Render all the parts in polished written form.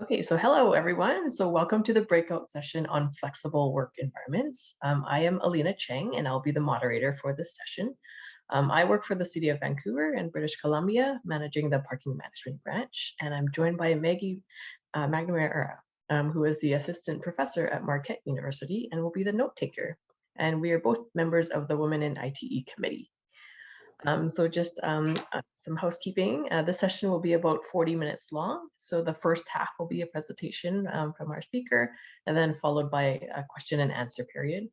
Okay, so hello everyone. So welcome to the breakout session on flexible work environments. I am Alina Chang and I'll be the moderator for this session. I work for the City of Vancouver in British Columbia, managing the parking management branch. And I'm joined by Maggie McNamara, who is the assistant professor at Marquette University and will be the note taker. And we are both members of the Women in ITE committee. So just some housekeeping. This session will be about 40 minutes long. So the first half will be a presentation from our speaker, and then followed by a question and answer period.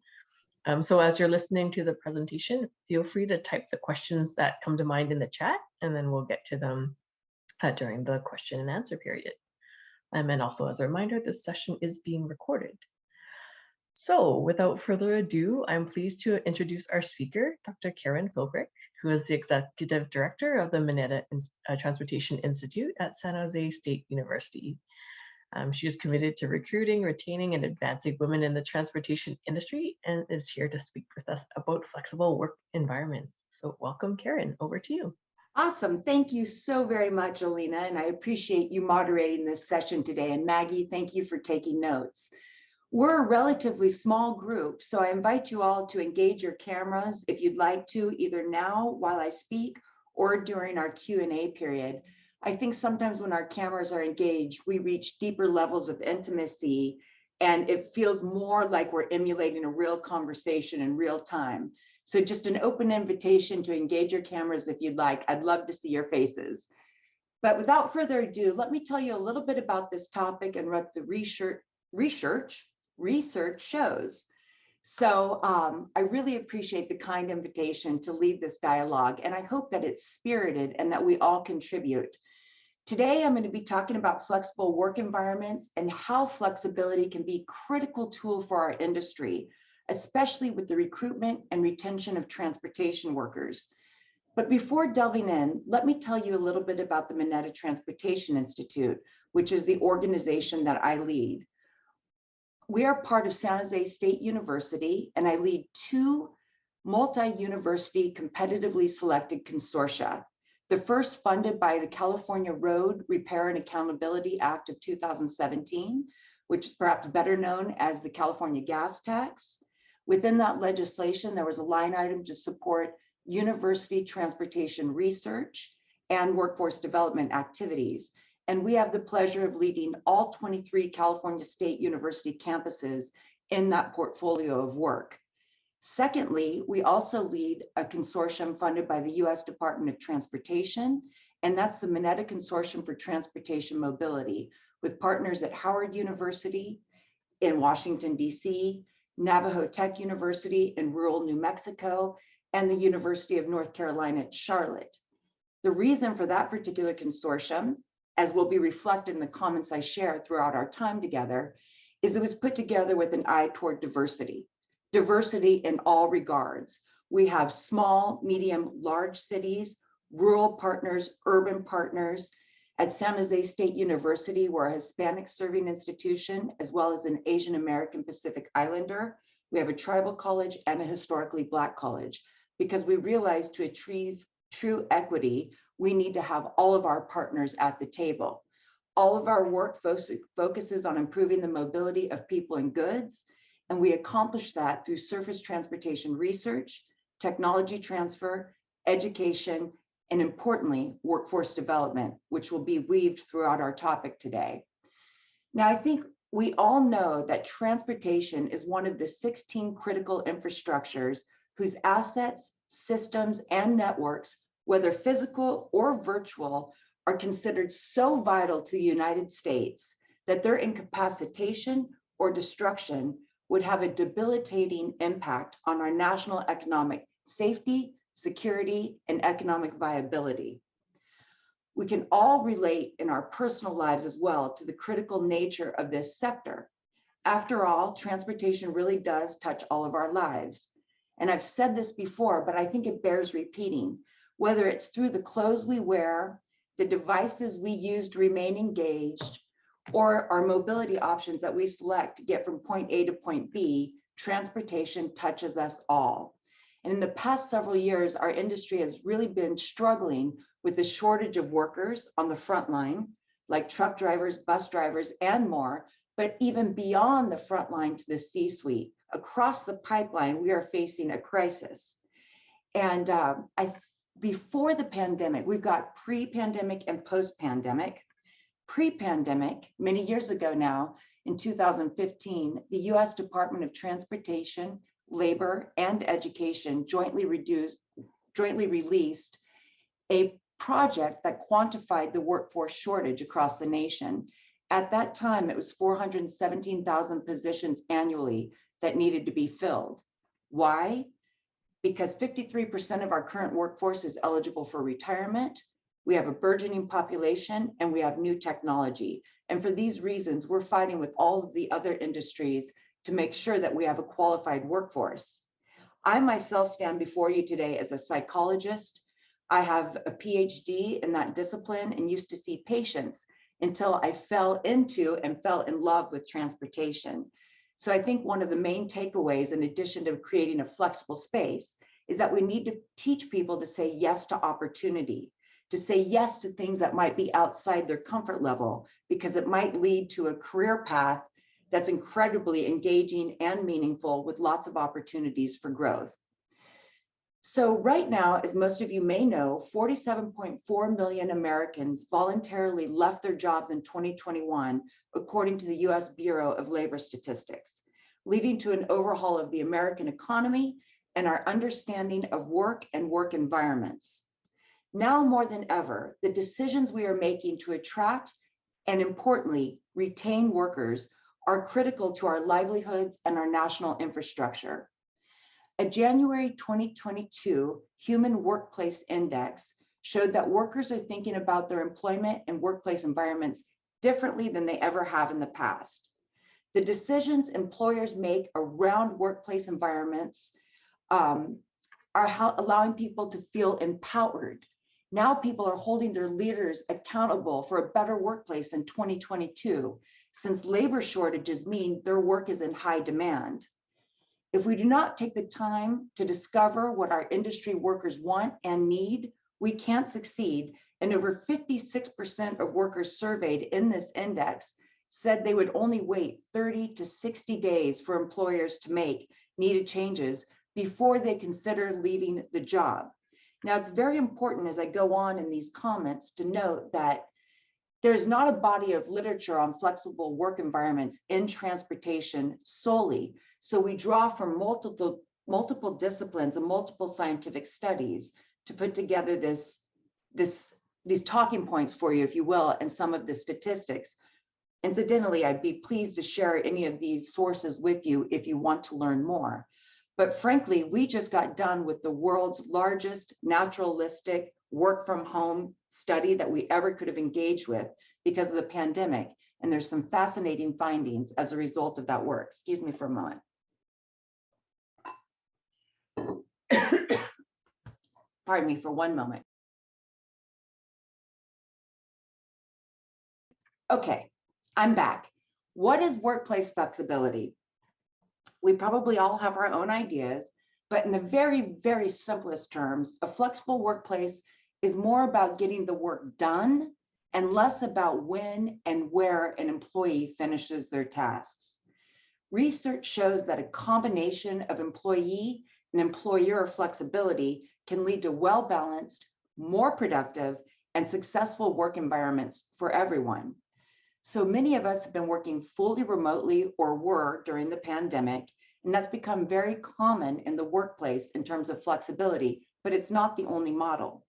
So as you're listening to the presentation, feel free to type the questions that come to mind in the chat, and then we'll get to them during the question and answer period. And also as a reminder, this session is being recorded. So without further ado, I'm pleased to introduce our speaker, Dr. Karen Philbrick, who is the Executive Director of the Minetta Transportation Institute at San Jose State University. She is committed to recruiting, retaining, and advancing women in the transportation industry and is here to speak with us about flexible work environments. So welcome, Karen, over to you. Awesome. Thank you so very much, Alina, and I appreciate you moderating this session today. And Maggie, thank you for taking notes. We're a relatively small group, so I invite you all to engage your cameras if you'd like to, either now while I speak or during our Q&A period. I think sometimes when our cameras are engaged, we reach deeper levels of intimacy and it feels more like we're emulating a real conversation in real time. So just an open invitation to engage your cameras if you'd like. I'd love to see your faces. But without further ado, let me tell you a little bit about this topic and what the research shows. So I really appreciate the kind invitation to lead this dialogue, and I hope that it's spirited and that we all contribute. Today, I'm going to be talking about flexible work environments and how flexibility can be a critical tool for our industry, especially with the recruitment and retention of transportation workers. But before delving in, let me tell you a little bit about the Minetta Transportation Institute, which is the organization that I lead. We are part of San Jose State University, and I lead two multi-university competitively selected consortia. The first funded by the California Road Repair and Accountability Act of 2017, which is perhaps better known as the California gas tax. Within that legislation, there was a line item to support university transportation research and workforce development activities. And we have the pleasure of leading all 23 California State University campuses in that portfolio of work. Secondly, we also lead a consortium funded by the US Department of Transportation, and that's the Minetta Consortium for Transportation Mobility, with partners at Howard University in Washington, DC, Navajo Tech University in rural New Mexico, and the University of North Carolina at Charlotte. The reason for that particular consortium, as will be reflected in the comments I share throughout our time together, is it was put together with an eye toward diversity. Diversity in all regards. We have small, medium, large cities, rural partners, urban partners. At San Jose State University, we're a Hispanic serving institution, as well as an Asian American Pacific Islander. We have a tribal college and a historically Black college, because we realize to achieve true equity, we need to have all of our partners at the table. All of our work focuses on improving the mobility of people and goods, and we accomplish that through surface transportation research, technology transfer, education, and importantly, workforce development, which will be weaved throughout our topic today. Now, I think we all know that transportation is one of the 16 critical infrastructures whose assets, systems, and networks, whether physical or virtual, are considered so vital to the United States that their incapacitation or destruction would have a debilitating impact on our national economic safety, security, and economic viability. We can all relate in our personal lives as well to the critical nature of this sector. After all, transportation really does touch all of our lives. And I've said this before, but I think it bears repeating. Whether it's through the clothes we wear, the devices we use to remain engaged, or our mobility options that we select to get from point A to point B, transportation touches us all. And in the past several years, our industry has really been struggling with the shortage of workers on the front line, like truck drivers, bus drivers, and more, but even beyond the front line to the C-suite. Across the pipeline, we are facing a crisis. And before the pandemic, we've got pre-pandemic and post-pandemic. Pre-pandemic, many years ago now, in 2015, the US Department of Transportation, Labor, and Education jointly released a project that quantified the workforce shortage across the nation. At that time, it was 417,000 positions annually that needed to be filled. Why? Because 53% of our current workforce is eligible for retirement. We have a burgeoning population and we have new technology. And for these reasons, we're fighting with all of the other industries to make sure that we have a qualified workforce. I myself stand before you today as a psychologist. I have a PhD in that discipline and used to see patients until I fell into and fell in love with transportation. So I think one of the main takeaways, in addition to creating a flexible space, is that we need to teach people to say yes to opportunity, to say yes to things that might be outside their comfort level, because it might lead to a career path that's incredibly engaging and meaningful with lots of opportunities for growth. So right now, as most of you may know, 47.4 million Americans voluntarily left their jobs in 2021, according to the US Bureau of Labor Statistics, leading to an overhaul of the American economy and our understanding of work and work environments. Now more than ever, the decisions we are making to attract and, importantly, retain workers are critical to our livelihoods and our national infrastructure. A January 2022 Human Workplace Index showed that workers are thinking about their employment and workplace environments differently than they ever have in the past. The decisions employers make around workplace environments are allowing people to feel empowered. Now people are holding their leaders accountable for a better workplace in 2022, since labor shortages mean their work is in high demand. If we do not take the time to discover what our industry workers want and need, we can't succeed. And over 56% of workers surveyed in this index said they would only wait 30 to 60 days for employers to make needed changes before they consider leaving the job. Now, it's very important as I go on in these comments to note that there's not a body of literature on flexible work environments in transportation solely. So we draw from multiple disciplines and multiple scientific studies to put together these talking points for you, if you will, and some of the statistics. Incidentally, I'd be pleased to share any of these sources with you if you want to learn more. But frankly, we just got done with the world's largest naturalistic work from home study that we ever could have engaged with because of the pandemic. And there's some fascinating findings as a result of that work. Excuse me for a moment. Pardon me for one moment. Okay, I'm back. What is workplace flexibility? We probably all have our own ideas, but in the very, very simplest terms, a flexible workplace is more about getting the work done and less about when and where an employee finishes their tasks. Research shows that a combination of employee and employer flexibility can lead to well-balanced, more productive, and successful work environments for everyone. So many of us have been working fully remotely or were during the pandemic, and that's become very common in the workplace in terms of flexibility, but it's not the only model.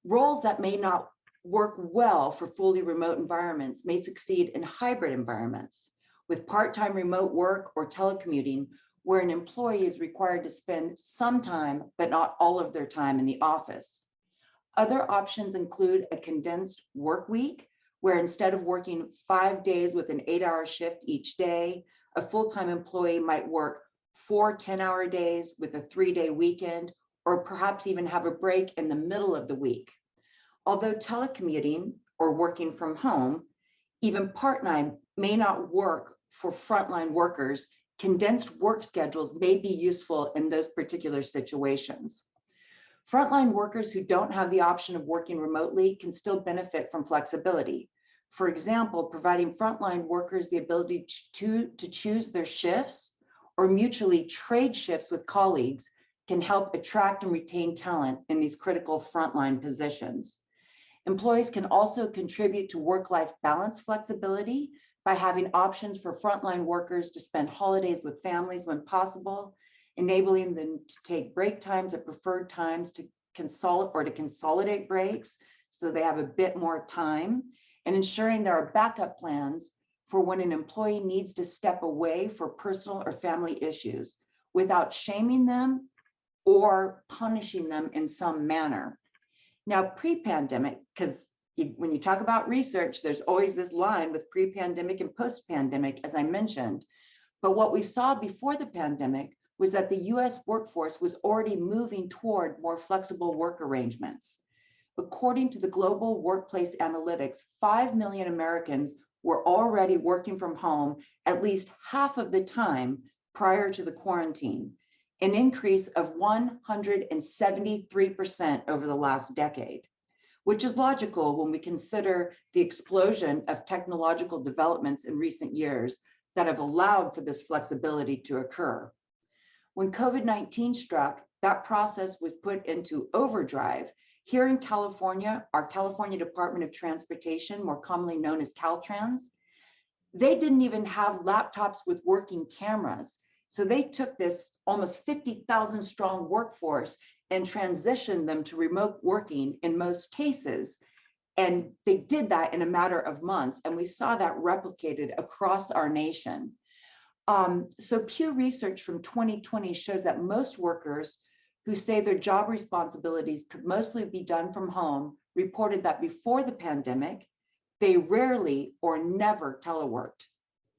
Roles that may not work well for fully remote environments may succeed in hybrid environments with part-time remote work or telecommuting, where an employee is required to spend some time, but not all of their time in the office. Other options include a condensed work week, where instead of working 5 days with an 8-hour shift each day, a full-time employee might work 4 10-hour days with a 3-day weekend, or perhaps even have a break in the middle of the week. Although telecommuting or working from home, even part-time, may not work for frontline workers, condensed work schedules may be useful in those particular situations. Frontline workers who don't have the option of working remotely can still benefit from flexibility. For example, providing frontline workers the ability to choose their shifts or mutually trade shifts with colleagues can help attract and retain talent in these critical frontline positions. Employees can also contribute to work-life balance flexibility by having options for frontline workers to spend holidays with families when possible, enabling them to take break times at preferred times to consolidate breaks so they have a bit more time, and ensuring there are backup plans for when an employee needs to step away for personal or family issues without shaming them or punishing them in some manner. Now, pre-pandemic, because when you talk about research, there's always this line with pre-pandemic and post-pandemic, as I mentioned. But what we saw before the pandemic was that the US workforce was already moving toward more flexible work arrangements. According to the Global Workplace Analytics, 5 million Americans were already working from home at least half of the time prior to the quarantine, an increase of 173% over the last decade, which is logical when we consider the explosion of technological developments in recent years that have allowed for this flexibility to occur. When COVID-19 struck, that process was put into overdrive. Here in California, our California Department of Transportation, more commonly known as Caltrans, they didn't even have laptops with working cameras. So they took this almost 50,000 strong workforce and transitioned them to remote working in most cases. And they did that in a matter of months. And we saw that replicated across our nation. So Pew Research from 2020 shows that most workers who say their job responsibilities could mostly be done from home reported that before the pandemic, they rarely or never teleworked.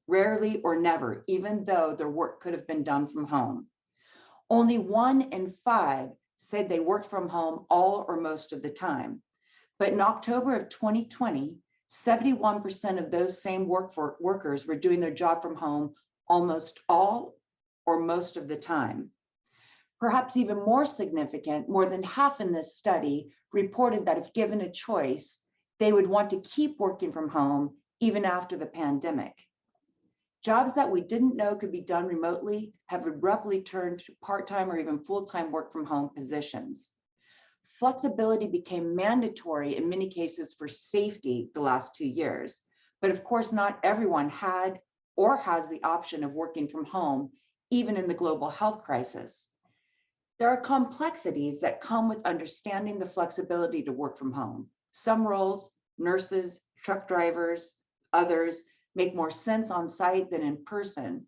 Rarely or never, even though their work could have been done from home. Only 1 in 5 said they worked from home all or most of the time. But in October of 2020, 71% of those same workers were doing their job from home almost all or most of the time. Perhaps even more significant, more than half in this study reported that if given a choice, they would want to keep working from home even after the pandemic. Jobs that we didn't know could be done remotely have abruptly turned to part-time or even full-time work from home positions. Flexibility became mandatory in many cases for safety the last 2 years, but of course not everyone had or has the option of working from home, even in the global health crisis. There are complexities that come with understanding the flexibility to work from home. Some roles, nurses, truck drivers, others, make more sense on site than in person.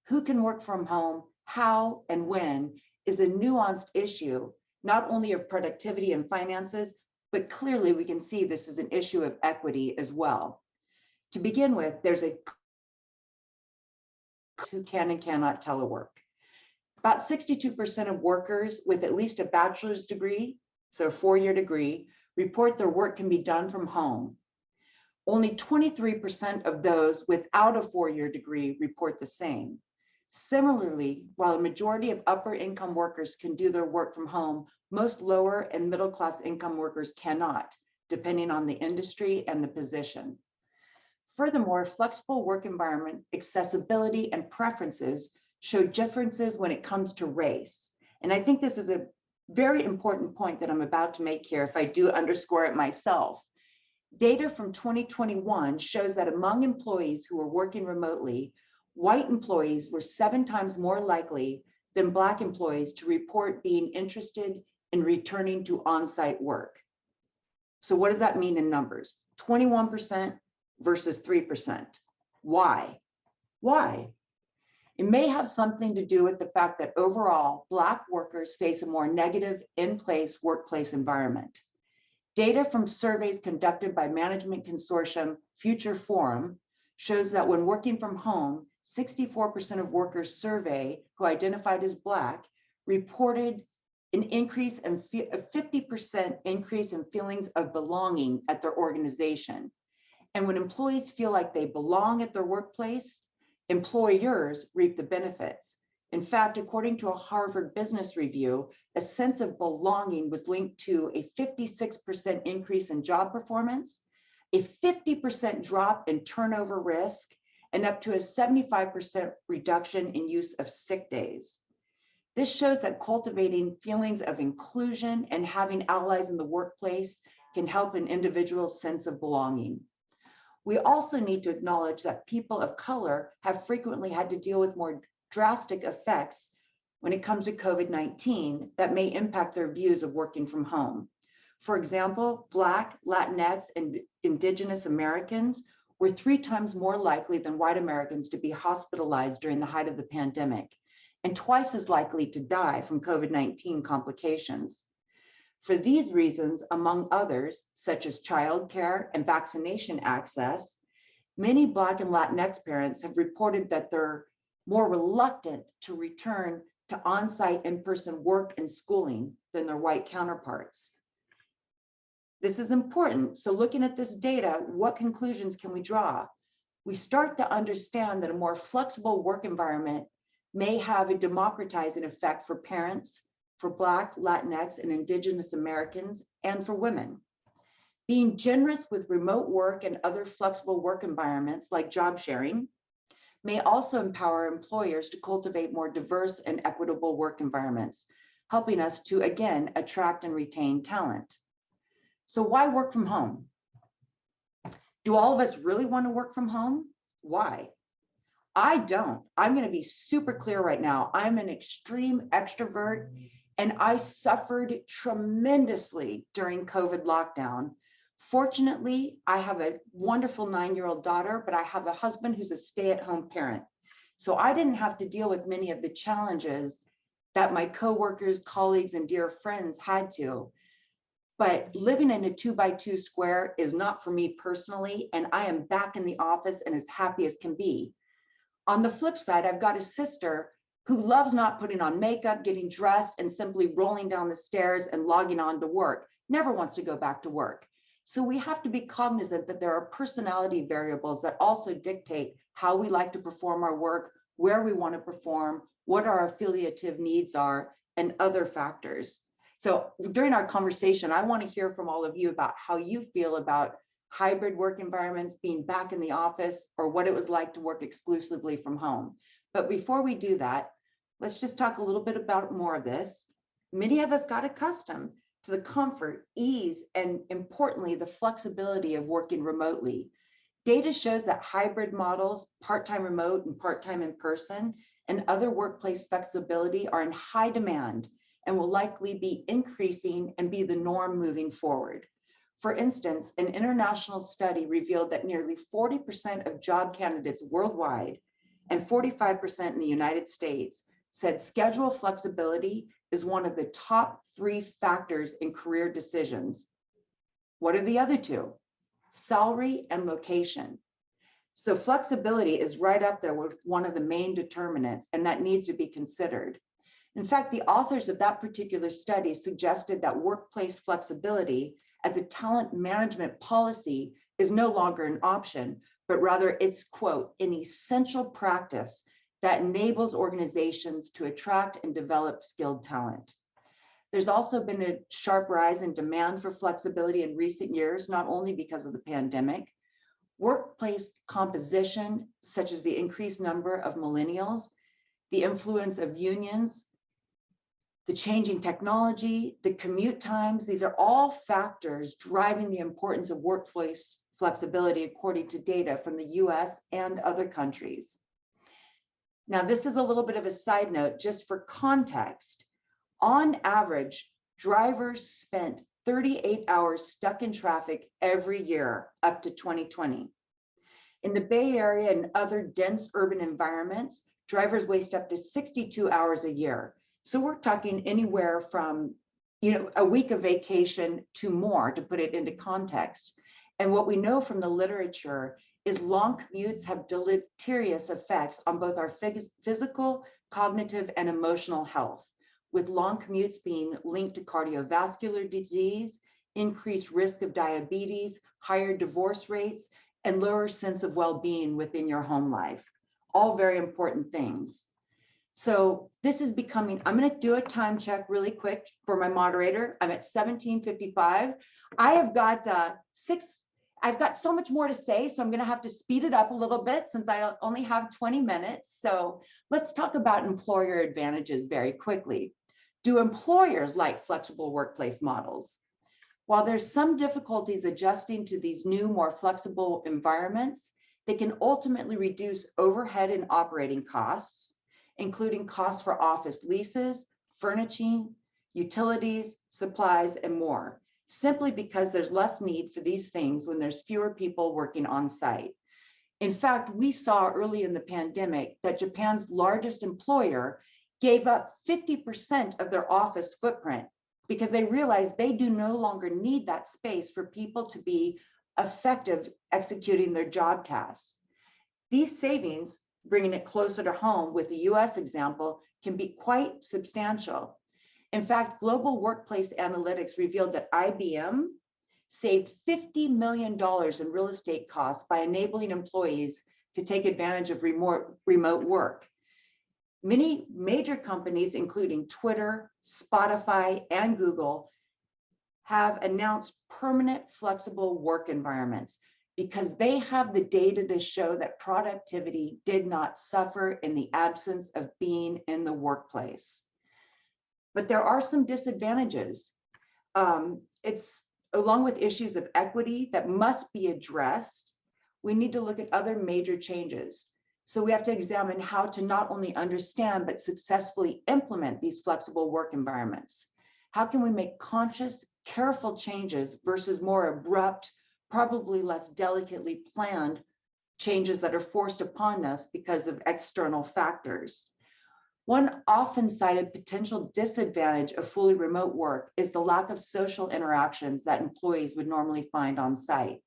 Who can work from home, how and when is a nuanced issue, not only of productivity and finances, but clearly we can see this is an issue of equity as well. To begin with, there's a who can and cannot telework. About 62% of workers with at least a bachelor's degree, so a 4-year degree, report their work can be done from home. Only 23% of those without a 4-year degree report the same. Similarly, while a majority of upper income workers can do their work from home, most lower and middle class income workers cannot, depending on the industry and the position. Furthermore, flexible work environment, accessibility, and preferences show differences when it comes to race. And I think this is a very important point that I'm about to make here, if I do underscore it myself. Data from 2021 shows that among employees who were working remotely, white employees were 7 times more likely than Black employees to report being interested in returning to on-site work. So what does that mean in numbers? 21% versus 3%. Why? Why? It may have something to do with the fact that overall, Black workers face a more negative in-place workplace environment. Data from surveys conducted by management consortium Future Forum shows that when working from home, 64% of workers surveyed who identified as Black reported an increase in a 50% increase in feelings of belonging at their organization. And when employees feel like they belong at their workplace, employers reap the benefits. In fact, according to a Harvard Business Review, a sense of belonging was linked to a 56% increase in job performance, a 50% drop in turnover risk, and up to a 75% reduction in use of sick days. This shows that cultivating feelings of inclusion and having allies in the workplace can help an individual's sense of belonging. We also need to acknowledge that people of color have frequently had to deal with more drastic effects when it comes to COVID-19 that may impact their views of working from home. For example, Black, Latinx, and Indigenous Americans were 3 times more likely than white Americans to be hospitalized during the height of the pandemic, and twice as likely to die from COVID-19 complications. For these reasons, among others, such as childcare and vaccination access, many Black and Latinx parents have reported that they're more reluctant to return to on-site in-person work and schooling than their white counterparts. This is important. So looking at this data, what conclusions can we draw? We start to understand that a more flexible work environment may have a democratizing effect for parents, for Black, Latinx, and Indigenous Americans, and for women. Being generous with remote work and other flexible work environments like job sharing may also empower employers to cultivate more diverse and equitable work environments, helping us to, again, attract and retain talent. So why work from home? Do all of us really want to work from home? Why? I don't. I'm going to be super clear right now. I'm an extreme extrovert, and I suffered tremendously during COVID lockdown. Fortunately, I have a wonderful 9-year-old daughter, but I have a husband who's a stay-at-home parent. So I didn't have to deal with many of the challenges that my coworkers, colleagues, and dear friends had to. But living in a 2x2 square is not for me personally, and I am back in the office and as happy as can be. On the flip side, I've got a sister who loves not putting on makeup, getting dressed, and simply rolling down the stairs and logging on to work, never wants to go back to work. So we have to be cognizant that there are personality variables that also dictate how we like to perform our work, where we want to perform, what our affiliative needs are, and other factors. So during our conversation, I want to hear from all of you about how you feel about hybrid work environments, being back in the office, or what it was like to work exclusively from home. But before we do that, let's just talk a little bit about more of this. Many of us got accustomed to the comfort, ease, and importantly, the flexibility of working remotely. Data shows that hybrid models, part-time remote and part-time in person, and other workplace flexibility are in high demand and will likely be increasing and be the norm moving forward. For instance, an international study revealed that nearly 40% of job candidates worldwide and 45% in the United States said schedule flexibility is one of the top 3 factors in career decisions. What are the other 2? Salary and location. So flexibility is right up there with one of the main determinants, and that needs to be considered. In fact, the authors of that particular study suggested that workplace flexibility as a talent management policy is no longer an option, but rather it's, quote, an essential practice that enables organizations to attract and develop skilled talent. There's also been a sharp rise in demand for flexibility in recent years, not only because of the pandemic. Workplace composition, such as the increased number of millennials, the influence of unions, the changing technology, the commute times, these are all factors driving the importance of workplace flexibility according to data from the US and other countries. Now, this is a little bit of a side note, just for context. On average, drivers spent 38 hours stuck in traffic every year up to 2020. In the Bay Area and other dense urban environments, drivers waste up to 62 hours a year. So we're talking anywhere from, a week of vacation to more, to put it into context. And what we know from the literature is long commutes have deleterious effects on both our physical, cognitive, and emotional health, with long commutes being linked to cardiovascular disease, increased risk of diabetes, higher divorce rates, and lower sense of well-being within your home life. All very important things. So this is becoming, I'm going to do a time check really quick for my moderator. I'm at 17:55. I have got I've got so much more to say, so I'm going to have to speed it up a little bit since I only have 20 minutes. So let's talk about employer advantages very quickly. Do employers like flexible workplace models? While there's some difficulties adjusting to these new, more flexible environments, they can ultimately reduce overhead and operating costs, including costs for office leases, furnishing, utilities, supplies, and more, simply because there's less need for these things when there's fewer people working on site. In fact, we saw early in the pandemic that Japan's largest employer gave up 50% of their office footprint because they realized they do no longer need that space for people to be effective executing their job tasks. These savings, bringing it closer to home with the US example, can be quite substantial. In fact, global workplace analytics revealed that IBM saved $50 million in real estate costs by enabling employees to take advantage of remote work. Many major companies, including Twitter, Spotify, and Google, have announced permanent flexible work environments because they have the data to show that productivity did not suffer in the absence of being in the workplace. But there are some disadvantages. It's along with issues of equity that must be addressed. We need to look at other major changes. So we have to examine how to not only understand, but successfully implement these flexible work environments. How can we make conscious, careful changes versus more abrupt, probably less delicately planned changes that are forced upon us because of external factors? One often cited potential disadvantage of fully remote work is the lack of social interactions that employees would normally find on site.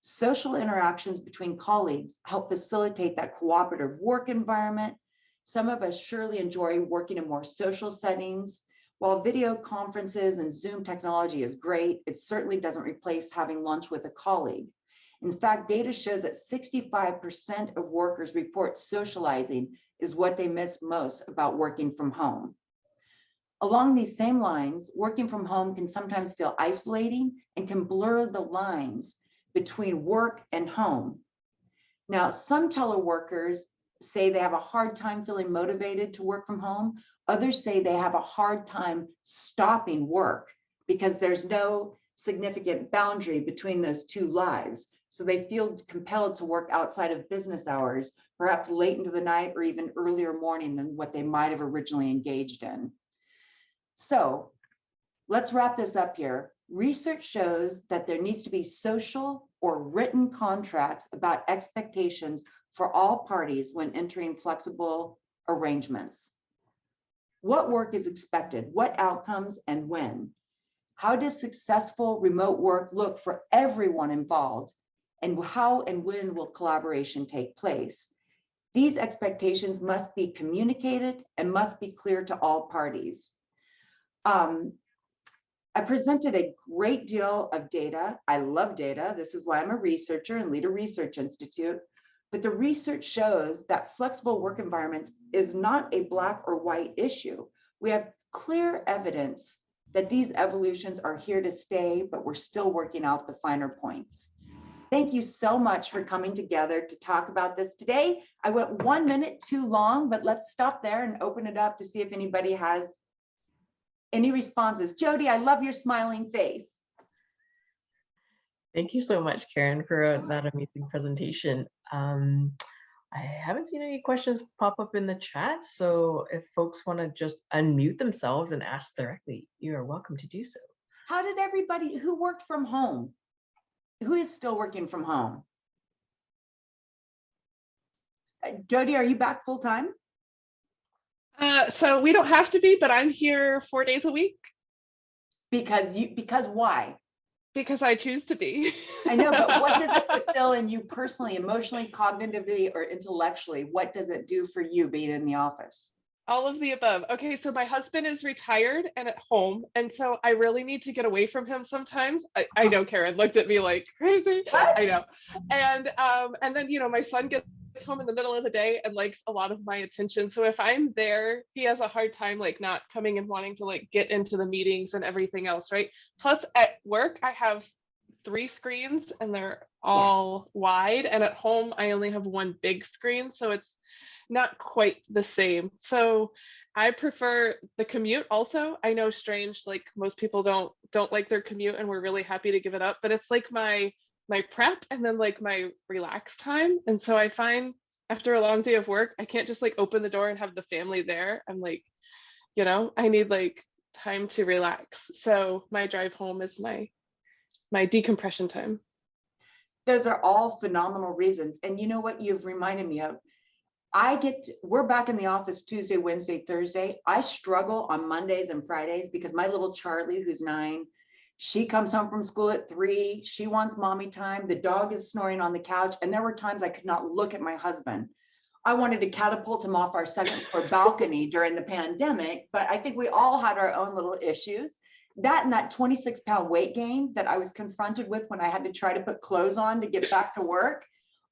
Social interactions between colleagues help facilitate that cooperative work environment. Some of us surely enjoy working in more social settings. While video conferences and Zoom technology is great, it certainly doesn't replace having lunch with a colleague. In fact, data shows that 65% of workers report socializing is what they miss most about working from home. Along these same lines, working from home can sometimes feel isolating and can blur the lines between work and home. Now, some teleworkers say they have a hard time feeling motivated to work from home. Others say they have a hard time stopping work because there's no significant boundary between those two lives. So they feel compelled to work outside of business hours, perhaps late into the night or even earlier morning than what they might have originally engaged in. So let's wrap this up here. Research shows that there needs to be social or written contracts about expectations for all parties when entering flexible arrangements. What work is expected, what outcomes, and when? How does successful remote work look for everyone involved? And how and when will collaboration take place? These expectations must be communicated and must be clear to all parties. I presented a great deal of data. I love data. This is why I'm a researcher and lead a research institute. But the research shows that flexible work environments is not a black or white issue. We have clear evidence that these evolutions are here to stay, but we're still working out the finer points. Thank you so much for coming together to talk about this today. I went 1 minute too long, but let's stop there and open it up to see if anybody has any responses. Jody, I love your smiling face. Thank you so much, Karen, for that amazing presentation. I haven't seen any questions pop up in the chat, so if folks want to just unmute themselves and ask directly, you are welcome to do so. How did everybody who worked from home? Who is still working from home? Jody, are you back full time? So we don't have to be, but I'm here 4 days a week. Because why? Because I choose to be. I know, but what does it fulfill in you personally, emotionally, cognitively, or intellectually? What does it do for you being in the office? All of the above. Okay, so my husband is retired and at home, and so I really need to get away from him sometimes. I know Karen looked at me like crazy. What? I know. And then my son gets home in the middle of the day and likes a lot of my attention. So if I'm there, he has a hard time like not coming and wanting to like get into the meetings and everything else, right? Plus at work, I have 3 screens and they're all wide. And at home, I only have one big screen, so it's not quite the same. So I prefer the commute also. I know strange, like most people don't like their commute and we're really happy to give it up, but it's like my prep and then like my relax time. And so I find after a long day of work, I can't just like open the door and have the family there. I'm like, I need like time to relax. So my drive home is my decompression time. Those are all phenomenal reasons. And you know what you've reminded me of? We're back in the office Tuesday, Wednesday, Thursday. I struggle on Mondays and Fridays because my little Charlie, who's 9, she comes home from school at 3. She wants mommy time. The dog is snoring on the couch. And there were times I could not look at my husband. I wanted to catapult him off our second floor balcony during the pandemic, but I think we all had our own little issues. That and that 26-pound weight gain that I was confronted with when I had to try to put clothes on to get back to work,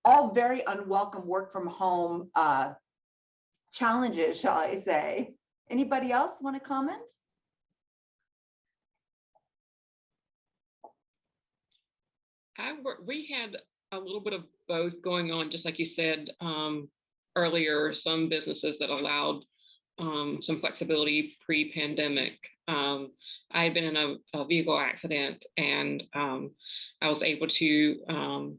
all very unwelcome work from home challenges, shall I say. Anybody else want to comment? We had a little bit of both going on, just like you said earlier, some businesses that allowed some flexibility pre-pandemic. I had been in a vehicle accident and I was able to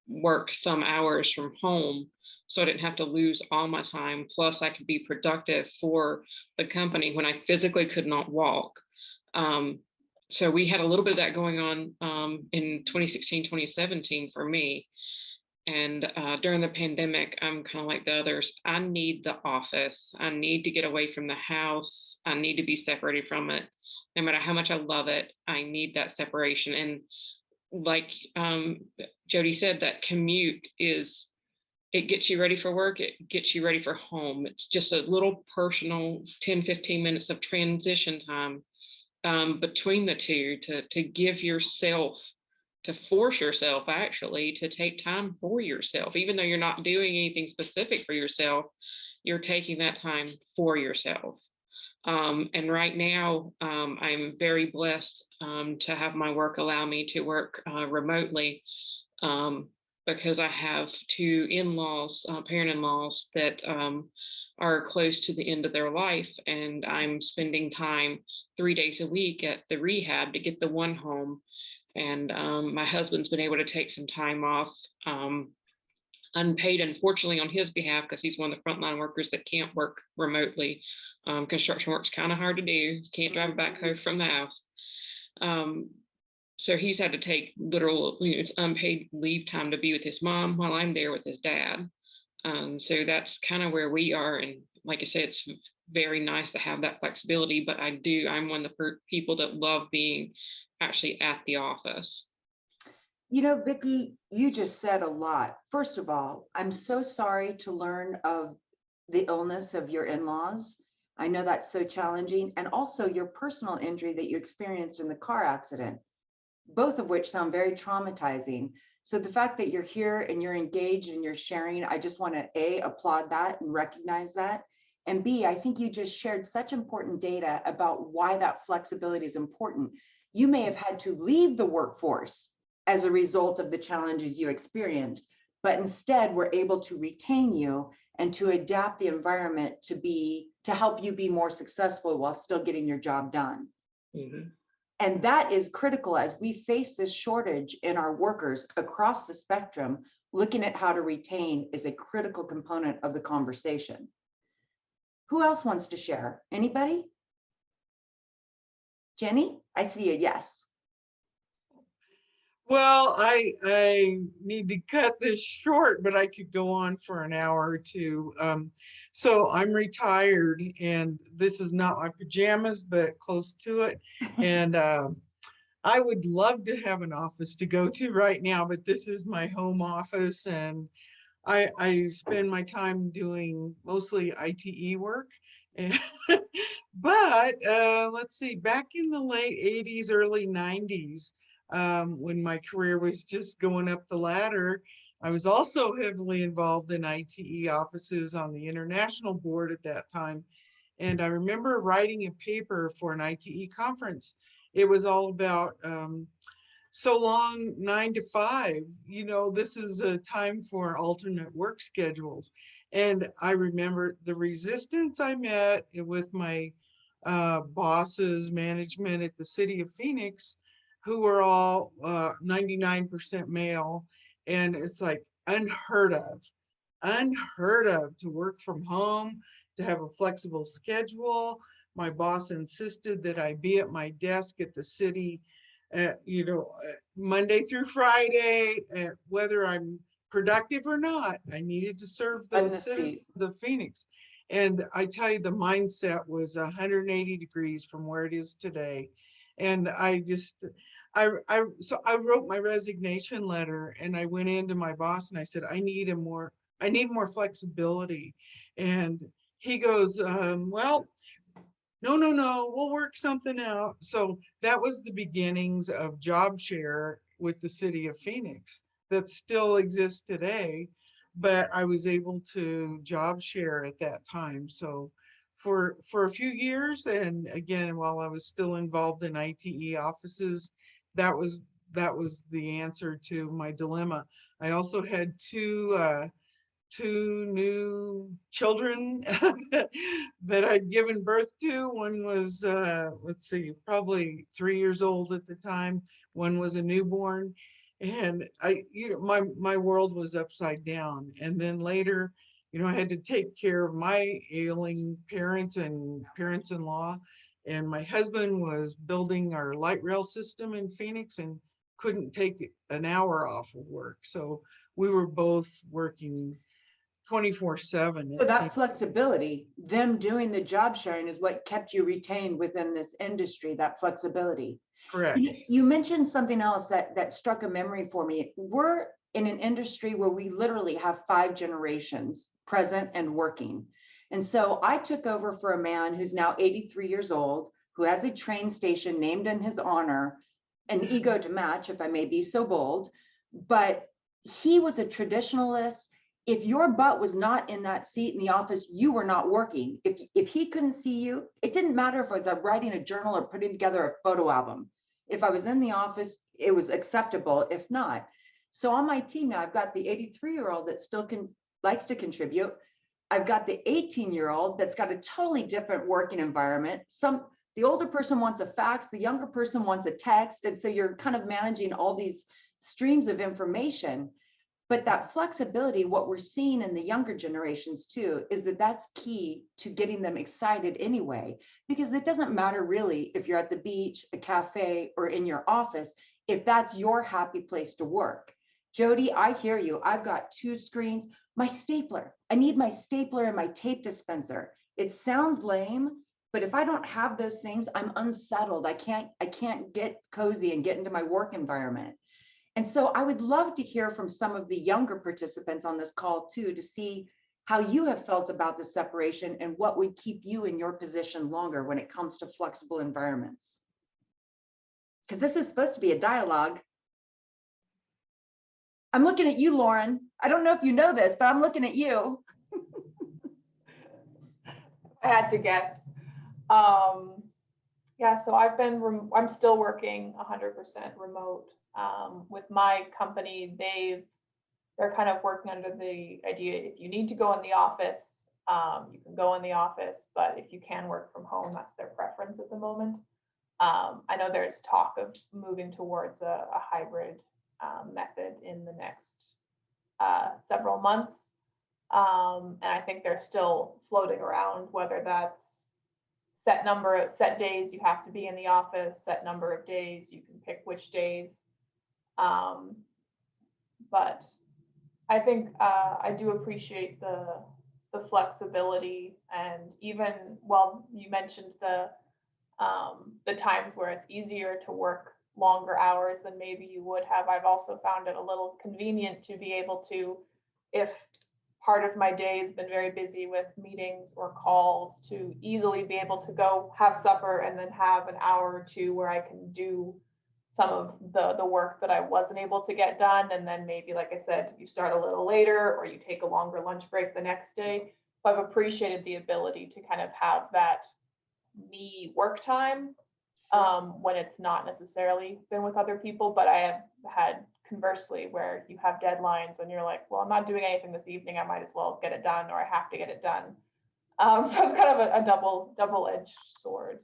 work some hours from home so I didn't have to lose all my time. Plus I could be productive for the company when I physically could not walk. So we had a little bit of that going on in 2016, 2017 for me. And during the pandemic, I'm kind of like the others. I need the office. I need to get away from the house. I need to be separated from it. No matter how much I love it, I need that separation. And like Jody said, that commute it gets you ready for work. It gets you ready for home. It's just a little personal 10, 15 minutes of transition time between the two to give yourself, to force yourself actually to take time for yourself. Even though you're not doing anything specific for yourself, you're taking that time for yourself. And right now, I'm very blessed to have my work allow me to work remotely because I have 2 in-laws, parent-in-laws that are close to the end of their life, and I'm spending time 3 days a week at the rehab to get the one home. And my husband's been able to take some time off, unpaid, unfortunately, on his behalf, because he's one of the frontline workers that can't work remotely. Construction work's kind of hard to do. You can't drive a backhoe from the house. So he's had to take literal, it's unpaid leave time to be with his mom while I'm there with his dad. So that's kind of where we are. And like I said, it's very nice to have that flexibility, but I'm one of the people that love being actually at the office. You know, Vicki, you just said a lot. First of all, I'm so sorry to learn of the illness of your in-laws. I know that's so challenging. And also your personal injury that you experienced in the car accident, both of which sound very traumatizing. So the fact that you're here and you're engaged and you're sharing, I just want to A, applaud that and recognize that. And B, I think you just shared such important data about why that flexibility is important. You may have had to leave the workforce as a result of the challenges you experienced, but instead we're able to retain you and to adapt the environment to help you be more successful while still getting your job done. Mm-hmm. And that is critical as we face this shortage in our workers across the spectrum. Looking at how to retain is a critical component of the conversation. Who else wants to share? Anybody? Jenny, I see a yes. Well, I need to cut this short, but I could go on for an hour or two. So I'm retired, and this is not my pajamas, but close to it. And I would love to have an office to go to right now, but this is my home office, and I spend my time doing mostly ITE work. But let's see, back in the late 80s, early 90s, when my career was just going up the ladder, I was also heavily involved in ITE offices on the international board at that time. And I remember writing a paper for an ITE conference. It was all about so long 9 to 5, you know, this is a time for alternate work schedules. And I remember the resistance I met with my bosses, management at the city of Phoenix, who were all 99% male. And it's like unheard of to work from home, to have a flexible schedule. My boss insisted that I be at my desk at the city, Monday through Friday, whether I'm productive or not. I needed to serve In those the citizens seat. of Phoenix. And I tell you, the mindset was 180 degrees from where it is today. And so I wrote my resignation letter, and I went into my boss and I said, I need more flexibility. And he goes, well, no, we'll work something out. So that was the beginnings of job share with the city of Phoenix that still exists today. But I was able to job share at that time. So for a few years, and again, while I was still involved in ITE offices, that was the answer to my dilemma. I also had two new children that I'd given birth to. One was, let's see, probably 3 years old at the time. One was a newborn. And my world was upside down. And then later, I had to take care of my ailing parents and parents-in-law. And my husband was building our light rail system in Phoenix and couldn't take an hour off of work. So we were both working 24/7. So that flexibility, them doing the job sharing is what kept you retained within this industry, that flexibility. Correct. You mentioned something else that struck a memory for me. We're in an industry where we literally have 5 generations present and working. And so I took over for a man who's now 83 years old, who has a train station named in his honor, an ego to match, if I may be so bold. But he was a traditionalist. If your butt was not in that seat in the office, you were not working. If he couldn't see you, it didn't matter if I was writing a journal or putting together a photo album. If I was in the office, it was acceptable. If not, so on my team now, I've got the 83-year-old that still likes to contribute. I've got the 18-year-old that's got a totally different working environment. The older person wants a fax, the younger person wants a text, and so you're kind of managing all these streams of information. But that flexibility, what we're seeing in the younger generations too, is that that's key to getting them excited anyway, because it doesn't matter really if you're at the beach, a cafe, or in your office, if that's your happy place to work. Jody, I hear you. I've got 2 screens, my stapler. I need my stapler and my tape dispenser. It sounds lame, but if I don't have those things, I'm unsettled. I can't get cozy and get into my work environment. And so I would love to hear from some of the younger participants on this call too, to see how you have felt about the separation and what would keep you in your position longer when it comes to flexible environments. Because this is supposed to be a dialogue. I'm looking at you, Lauren. I don't know if you know this, but I'm looking at you. I had to guess. Yeah, so I'm still working 100% remote. With my company, they're kind of working under the idea, if you need to go in the office, you can go in the office, but if you can work from home, that's their preference at the moment. I know there's talk of moving towards a hybrid method in the next several months. And I think they're still floating around whether that's set days you have to be in the office, set number of days, you can pick which days. But I think I do appreciate the flexibility, and even, well, you mentioned the times where it's easier to work longer hours than maybe you would have. I've also found it a little convenient to be able to, if part of my day has been very busy with meetings or calls, to easily be able to go have supper and then have an hour or 2 where I can do some of the work that I wasn't able to get done. And then maybe, like I said, you start a little later or you take a longer lunch break the next day. So I've appreciated the ability to kind of have that me work time when it's not necessarily been with other people. But I have had conversely where you have deadlines and you're like, well, I'm not doing anything this evening. I might as well get it done, or I have to get it done. So it's kind of a double-edged sword.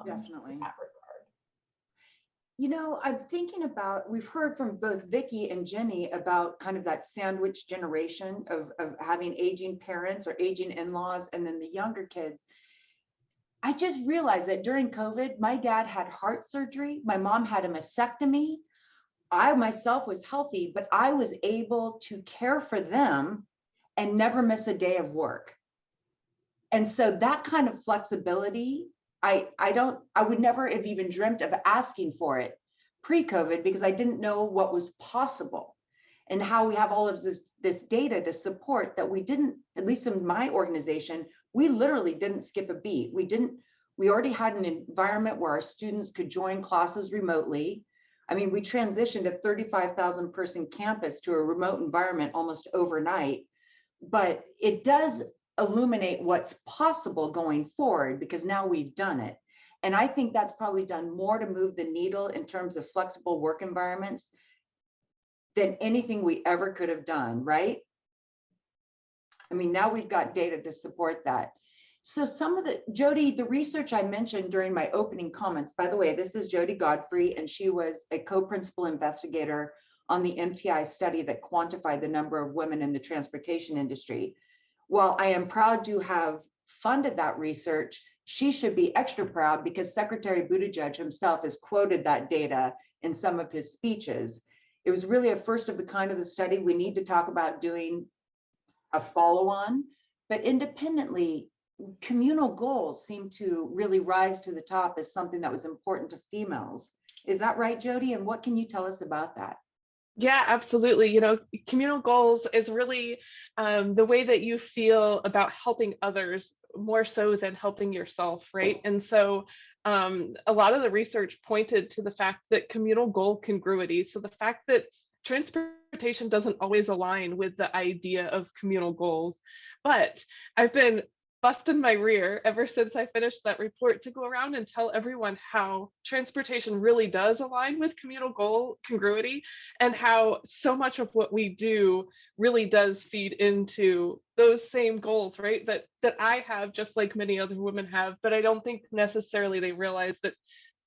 Definitely. In that regard. You know, I'm thinking about, we've heard from both Vicky and Jenny about kind of that sandwich generation of having aging parents or aging in-laws and then the younger kids. I just realized that during COVID, my dad had heart surgery. My mom had a mastectomy. I myself was healthy, but I was able to care for them and never miss a day of work. And so that kind of flexibility, I would never have even dreamt of asking for it pre-COVID because I didn't know what was possible and how we have all of this data to support that we didn't, at least in my organization, we literally didn't skip a beat. We already had an environment where our students could join classes remotely. I mean, we transitioned a 35,000 person campus to a remote environment almost overnight, but it does illuminate what's possible going forward because now we've done it. And I think that's probably done more to move the needle in terms of flexible work environments than anything we ever could have done, right? I mean, now we've got data to support that. So some of Jody, the research I mentioned during my opening comments, by the way, this is Jody Godfrey, and she was a co-principal investigator on the MTI study that quantified the number of women in the transportation industry. While I am proud to have funded that research, she should be extra proud because Secretary Buttigieg himself has quoted that data in some of his speeches. It was really a first of the kind of the study. We need to talk about doing a follow-on, but independently, communal goals seem to really rise to the top as something that was important to females. Is that right, Jody? And what can you tell us about that? Yeah, absolutely. You know, communal goals is really the way that you feel about helping others more so than helping yourself, right? And so a lot of the research pointed to the fact that communal goal congruity, so the fact that transportation doesn't always align with the idea of communal goals, but I've been busting my rear ever since I finished that report to go around and tell everyone how transportation really does align with communal goal congruity and how so much of what we do really does feed into those same goals, right? That I have, just like many other women have, but I don't think necessarily they realize that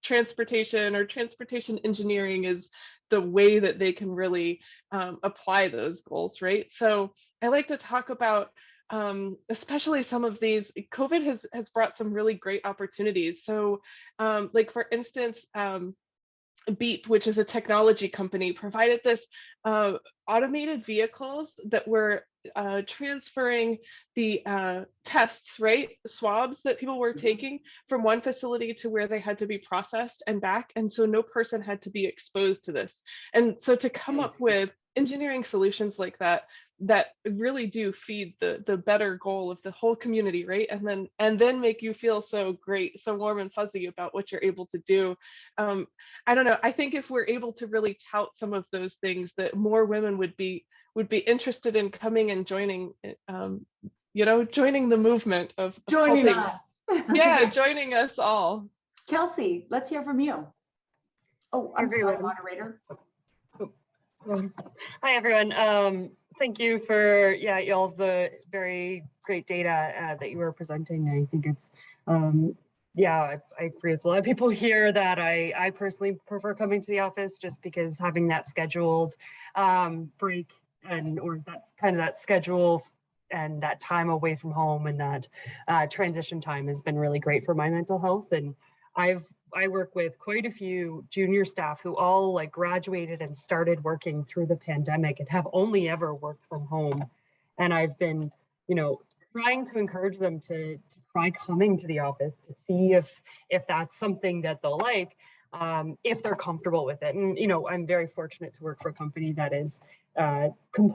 transportation or transportation engineering is the way that they can really apply those goals, right? So I like to talk about especially some of these, COVID has brought some really great opportunities. So like for instance, Beep, which is a technology company, provided this automated vehicles that were transferring the tests, right? Swabs that people were taking from one facility to where they had to be processed and back. And so no person had to be exposed to this. And so to come up with engineering solutions like that really do feed the better goal of the whole community, right? And then make you feel so great, so warm and fuzzy about what you're able to do. I don't know. I think if we're able to really tout some of those things, that more women would be interested in coming and joining, you know, joining the movement of joining helping. us. Yeah, joining us all. Kelsey, let's hear from you. Oh, I'm sorry, moderator. Hi, everyone. Thank you for, y'all, the very great data that you were presenting. I think it's, I agree with a lot of people here that I personally prefer coming to the office just because having that scheduled break or that's kind of that schedule and that time away from home and that transition time has been really great for my mental health. And I work with quite a few junior staff who all like graduated and started working through the pandemic and have only ever worked from home. And I've been, you know, trying to encourage them to try coming to the office to see if that's something that they'll like, if they're comfortable with it. And, you know, I'm very fortunate to work for a company that is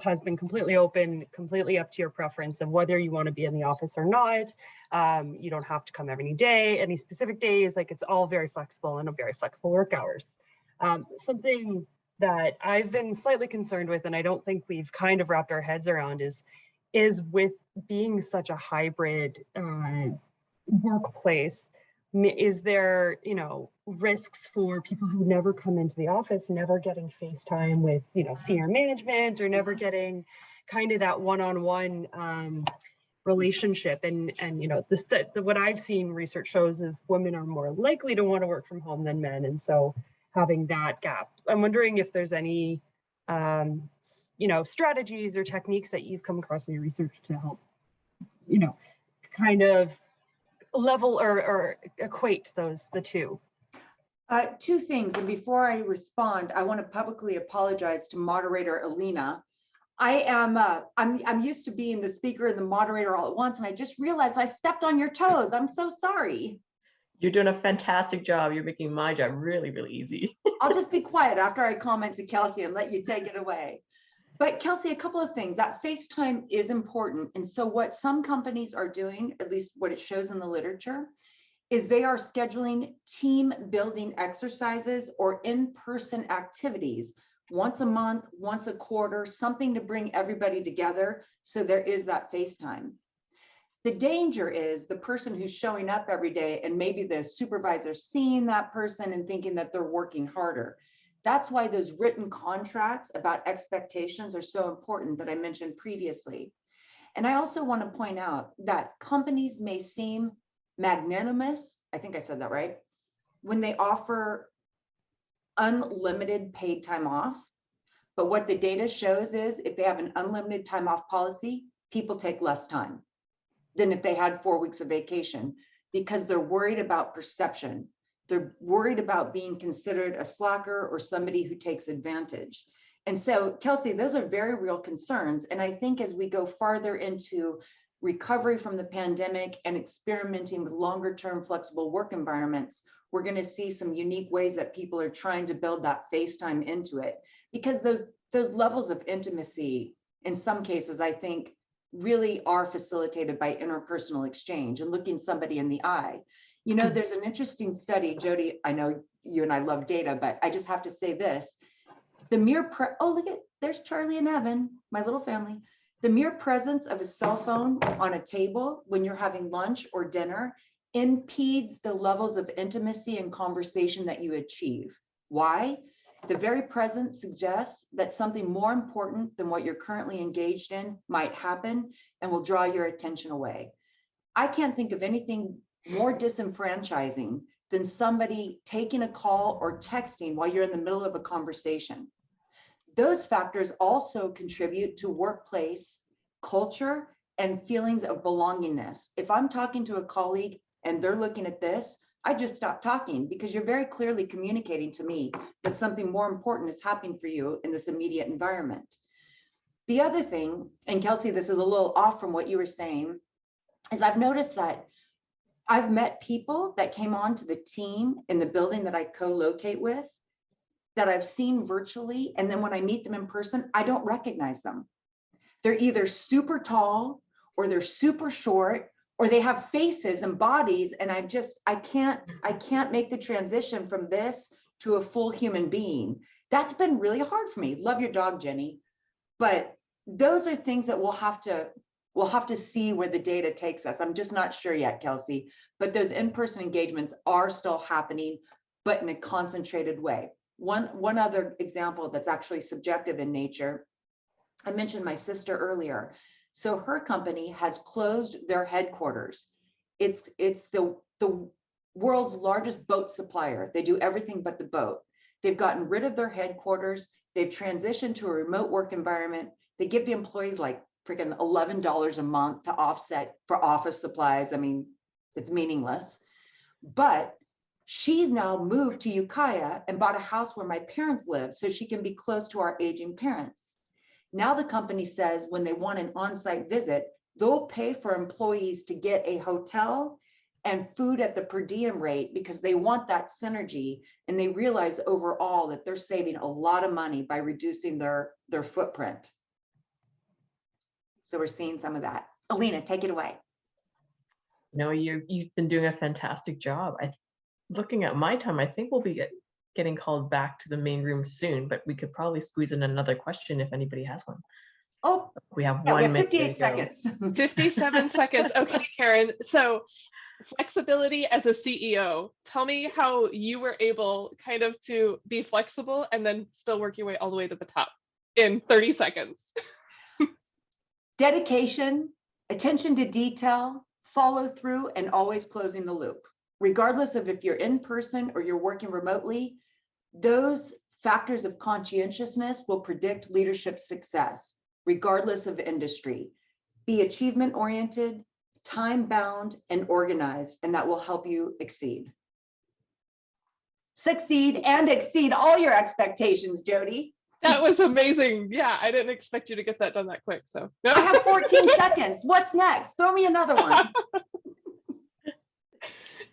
has been completely open, completely up to your preference of whether you want to be in the office or not. You don't have to come every day, any specific days, like it's all very flexible and a very flexible work hours. Something that I've been slightly concerned with, and I don't think we've kind of wrapped our heads around is with being such a hybrid workplace, is there, risks for people who never come into the office, never getting FaceTime with, senior management, or never getting kind of that one-on-one relationship? And what I've seen research shows is women are more likely to want to work from home than men. And so having that gap, I'm wondering if there's any, strategies or techniques that you've come across in your research to help, kind of level or equate the two. Two things, and before I respond, I want to publicly apologize to moderator Alina. I'm used to being the speaker and the moderator all at once, and I just realized I stepped on your toes. I'm so sorry. You're doing a fantastic job. You're making my job really, really easy. I'll just be quiet after I comment to Kelsey and let you take it away. But Kelsey, a couple of things. That FaceTime is important. And so what some companies are doing, at least what it shows in the literature, is they are scheduling team building exercises or in-person activities once a month, once a quarter, something to bring everybody together. So there is that FaceTime. The danger is the person who's showing up every day, and maybe the supervisor seeing that person and thinking that they're working harder. That's why those written contracts about expectations are so important that I mentioned previously. And I also want to point out that companies may seem magnanimous, I think I said that right, when they offer unlimited paid time off. But what the data shows is if they have an unlimited time off policy, people take less time than if they had 4 weeks of vacation, because they're worried about perception. They're worried about being considered a slacker or somebody who takes advantage. And so, Kelsey, those are very real concerns. And I think as we go farther into recovery from the pandemic and experimenting with longer term flexible work environments, we're going to see some unique ways that people are trying to build that FaceTime into it. Because those levels of intimacy, in some cases, I think, really are facilitated by interpersonal exchange and looking somebody in the eye. There's an interesting study, Jody, I know you and I love data, but I just have to say this. The mere, there's Charlie and Evan, my little family. The mere presence of a cell phone on a table when you're having lunch or dinner impedes the levels of intimacy and conversation that you achieve. Why? The very presence suggests that something more important than what you're currently engaged in might happen and will draw your attention away. I can't think of anything more disenfranchising than somebody taking a call or texting while you're in the middle of a conversation. Those factors also contribute to workplace culture and feelings of belongingness. If I'm talking to a colleague and they're looking at this, I just stop talking, because you're very clearly communicating to me that something more important is happening for you in this immediate environment. The other thing, and Kelsey, this is a little off from what you were saying, is I've noticed that I've met people that came onto the team in the building that I co-locate with that I've seen virtually. And then when I meet them in person, I don't recognize them. They're either super tall or they're super short, or they have faces and bodies. And I can't make the transition from this to a full human being. That's been really hard for me. Love your dog, Jenny. But those are things that we'll have to see where the data takes us. I'm just not sure yet, Kelsey, but those in-person engagements are still happening, but in a concentrated way. One other example that's actually subjective in nature, I mentioned my sister earlier. So her company has closed their headquarters. It's the world's largest boat supplier. They do everything but the boat. They've gotten rid of their headquarters. They've transitioned to a remote work environment. They give the employees like freaking $11 a month to offset for office supplies. I mean, it's meaningless. But she's now moved to Ukiah and bought a house where my parents live so she can be close to our aging parents. Now the company says when they want an on-site visit, they'll pay for employees to get a hotel and food at the per diem rate because they want that synergy. And they realize overall that they're saving a lot of money by reducing their footprint. So we're seeing some of that. Alina, take it away. No, you've been doing a fantastic job. Looking at my time, I think we'll be getting called back to the main room soon, but we could probably squeeze in another question if anybody has one. Oh, we have yeah, 1 minute. 58 seconds. 57 seconds. Okay, Karen. So flexibility as a CEO. Tell me how you were able kind of to be flexible and then still work your way all the way to the top in 30 seconds. Dedication, attention to detail, follow through, and always closing the loop. Regardless of if you're in person or you're working remotely, those factors of conscientiousness will predict leadership success, regardless of industry. Be achievement-oriented, time-bound, and organized, and that will help you succeed and exceed all your expectations, Jody. That was amazing. Yeah, I didn't expect you to get that done that quick. So I have 14 seconds. What's next? Throw me another one.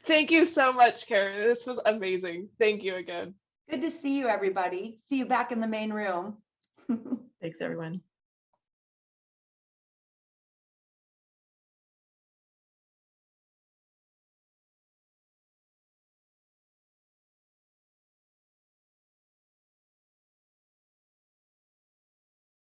Thank you so much, Karen. This was amazing. Thank you again. Good to see you, everybody. See you back in the main room. Thanks, everyone.